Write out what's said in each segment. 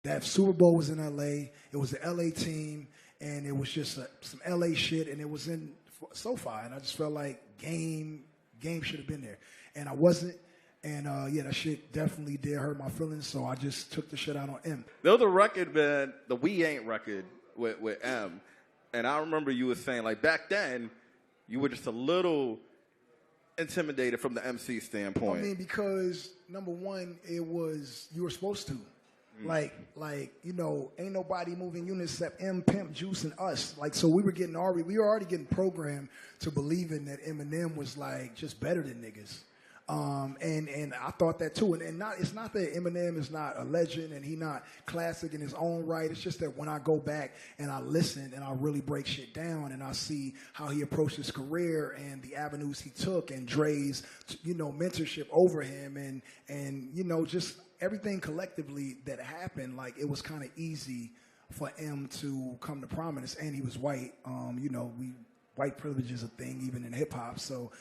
That Super Bowl was in L.A. It was the L.A. team, and it was just some L.A. shit, and it was in SoFi, and I just felt like game should have been there, and I wasn't. And yeah, that shit definitely did hurt my feelings, so I just took the shit out on M. There was a record, man, the We Ain't record with M, and I remember you were saying, like, back then, you were just a little intimidated from the MC standpoint. I mean, because, number one, it was, you were supposed to. Like, you know, ain't nobody moving units except M, Pimp, Juice, and us. Like, so we were already getting programmed to believing that Eminem was, like, just better than niggas. And I thought that too. And it's not that Eminem is not a legend and he not classic in his own right. It's just that when I go back and I listen and I really break shit down and I see how he approached his career and the avenues he took and Dre's, you know, mentorship over him and you know, just everything collectively that happened, like it was kind of easy for M to come to prominence. And he was white. You know, white privilege is a thing even in hip hop. So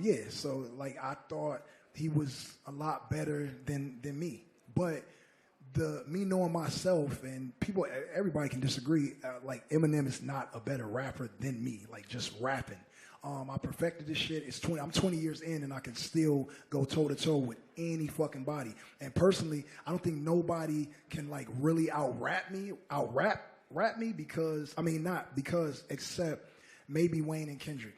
yeah, so like I thought he was a lot better than me, but me knowing myself and everybody can disagree. Like Eminem is not a better rapper than me. Like just rapping, I perfected this shit. I'm 20 years in and I can still go toe to toe with any fucking body. And personally, I don't think nobody can like really rap me because not because except maybe Wayne and Kendrick.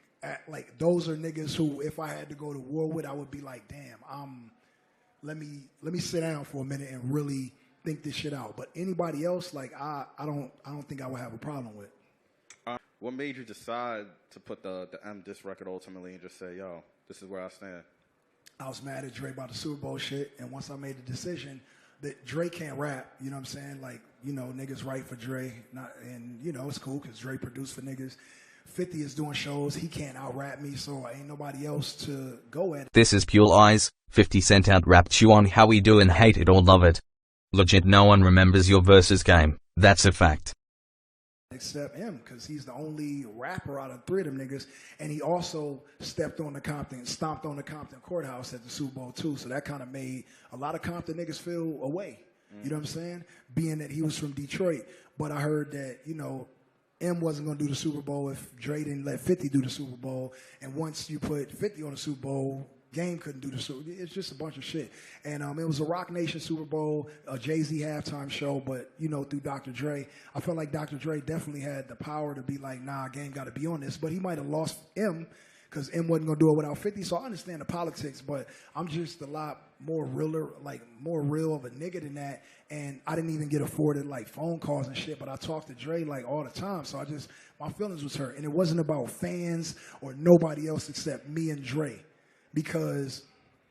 Like those are niggas who, if I had to go to war with, I would be like, damn, let me sit down for a minute and really think this shit out. But anybody else, like I don't think I would have a problem with. What made you decide to put the M Diss record ultimately and just say, yo, this is where I stand? I was mad at Dre about the Super Bowl shit, and once I made the decision that Dre can't rap, you know what I'm saying? Like, you know, niggas write for Dre, and you know it's cool because Dre produced for niggas. 50 is doing shows. He can't out-rap me, so ain't nobody else to go at. This is Pure Eyes. 50 Cent out-rapped you on How We Doin', hate it or love it. Legit, no one remembers your versus game. That's a fact. Except him, because he's the only rapper out of three of them niggas, and he also stomped on the Compton courthouse at the Super Bowl too, so that kind of made a lot of Compton niggas feel away. You know what I'm saying? Being that he was from Detroit, but I heard that, you know, M wasn't going to do the Super Bowl if Dre didn't let 50 do the Super Bowl. And once you put 50 on the Super Bowl, Game couldn't do the Super Bowl. It's just a bunch of shit. And it was a Rock Nation Super Bowl, a Jay-Z halftime show, but, you know, through Dr. Dre. I felt like Dr. Dre definitely had the power to be like, nah, Game got to be on this. But he might have lost M because M wasn't going to do it without 50. So I understand the politics, but I'm just a lot more real of a nigga than that. And I didn't even get afforded like phone calls and shit, but I talked to Dre like all the time. So my feelings was hurt. And it wasn't about fans or nobody else except me and Dre, because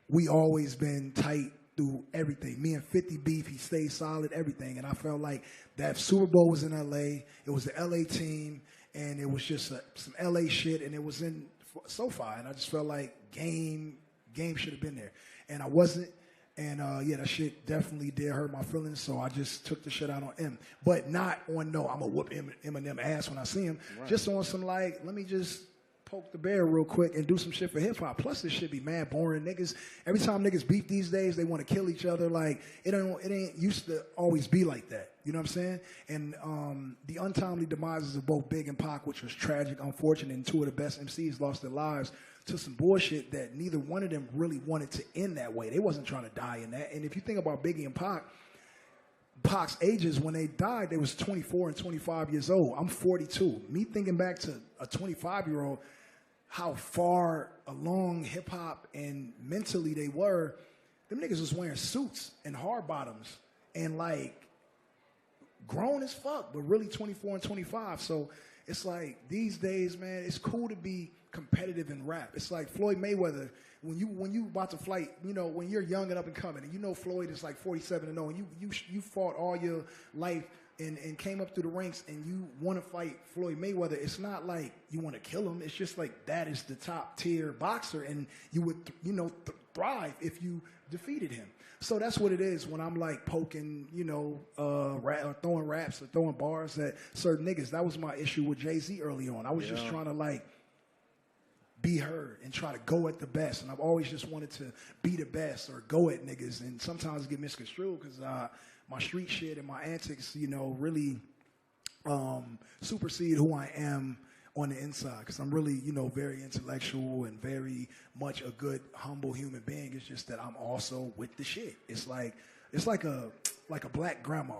we always been tight through everything. Me and 50 beef, he stayed solid, everything. And I felt like that Super Bowl was in L.A. It was the L.A. team, and it was just some L.A. shit, and it was in SoFi. And I just felt like game should have been there. And I wasn't. And yeah, that shit definitely did hurt my feelings, so I just took the shit out on M. But not on, no, I'm going to whoop Eminem ass when I see him. Right. Just on some like, let me just poke the bear real quick and do some shit for hip-hop. Plus, this shit be mad boring. Niggas, every time niggas beef these days, they want to kill each other. Like, it ain't used to always be like that. You know what I'm saying? And the untimely demises of both Big and Pac, which was tragic, unfortunate, and two of the best MCs lost their lives to some bullshit that neither one of them really wanted to end that way. They wasn't trying to die in that. And if you think about Biggie and Pac's ages, when they died, they was 24 and 25 years old. I'm 42. Me thinking back to a 25-year-old, how far along hip-hop and mentally they were, them niggas was wearing suits and hard bottoms and like grown as fuck, but really 24 and 25. So it's like these days, man, it's cool to be competitive in rap. It's like Floyd Mayweather, when you about to fight, you know, when you're young and up and coming, and you know Floyd is like 47-0, and you fought all your life and came up through the ranks, and you want to fight Floyd Mayweather. It's not like you want to kill him. It's just like that is the top tier boxer, and you would thrive if you defeated him. So that's what it is when I'm like poking, you know, or throwing raps or throwing bars at certain niggas. That was my issue with Jay-Z early on. I was just trying to like be heard and try to go at the best. And I've always just wanted to be the best or go at niggas. And sometimes get misconstrued because my street shit and my antics, you know, really supersede who I am on the inside, because I'm really, you know, very intellectual and very much a good, humble human being. It's just that I'm also with the shit. It's like a black grandma.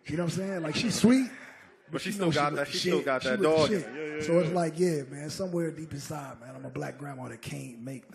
You know what I'm saying? Like, she's sweet, but she still got that. She still got that with the dog. shit. So it's like, yeah, man, somewhere deep inside, man, I'm a black grandma that can't make things.